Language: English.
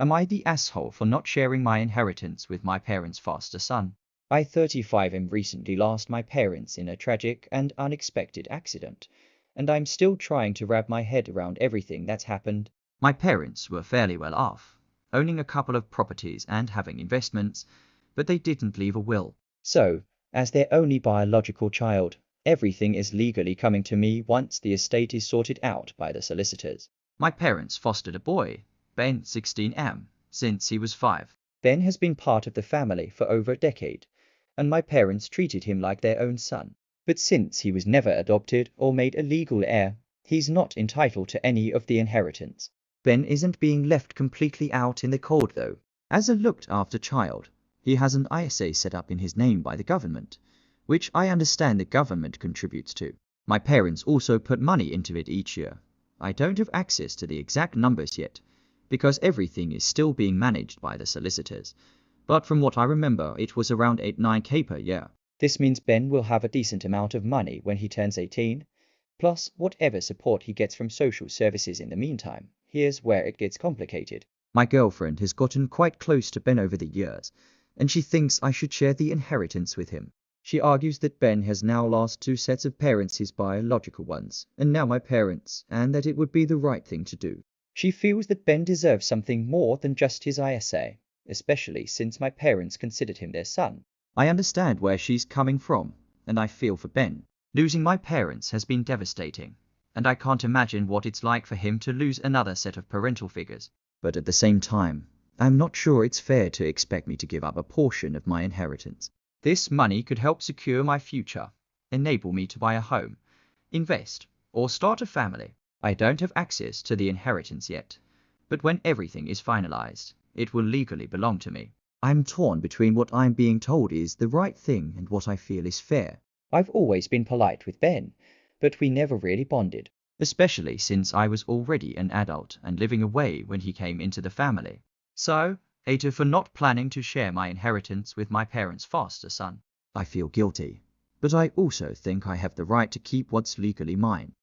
Am I the asshole for not sharing my inheritance with my parents' foster son? I, 35, am recently lost my parents in a tragic and unexpected accident, and I'm still trying to wrap my head around everything that's happened. My parents were fairly well off, owning a couple of properties and having investments, but they didn't leave a will. So, as their only biological child, everything is legally coming to me once the estate is sorted out by the solicitors. My parents fostered a boy, Ben 16M, since he was 5. Ben has been part of the family for over a decade, and my parents treated him like their own son. But since he was never adopted or made a legal heir, he's not entitled to any of the inheritance. Ben isn't being left completely out in the cold though. As a looked-after child, he has an ISA set up in his name by the government, which I understand the government contributes to. My parents also put money into it each year. I don't have access to the exact numbers yet, because everything is still being managed by the solicitors, but from what I remember it was around 8-9K per year. This means Ben will have a decent amount of money when he turns 18, plus whatever support he gets from social services in the meantime. Here's where it gets complicated. My girlfriend has gotten quite close to Ben over the years, and she thinks I should share the inheritance with him. She argues that Ben has now lost 2 sets of parents, his biological ones, and now my parents, and that it would be the right thing to do. She feels that Ben deserves something more than just his ISA, especially since my parents considered him their son. I understand where she's coming from, and I feel for Ben. Losing my parents has been devastating, and I can't imagine what it's like for him to lose another set of parental figures. But at the same time, I'm not sure it's fair to expect me to give up a portion of my inheritance. This money could help secure my future, enable me to buy a home, invest, or start a family. I don't have access to the inheritance yet, but when everything is finalized, it will legally belong to me. I'm torn between what I'm being told is the right thing and what I feel is fair. I've always been polite with Ben, but we never really bonded, especially since I was already an adult and living away when he came into the family. So, Ada, for not planning to share my inheritance with my parents' foster son. I feel guilty, but I also think I have the right to keep what's legally mine.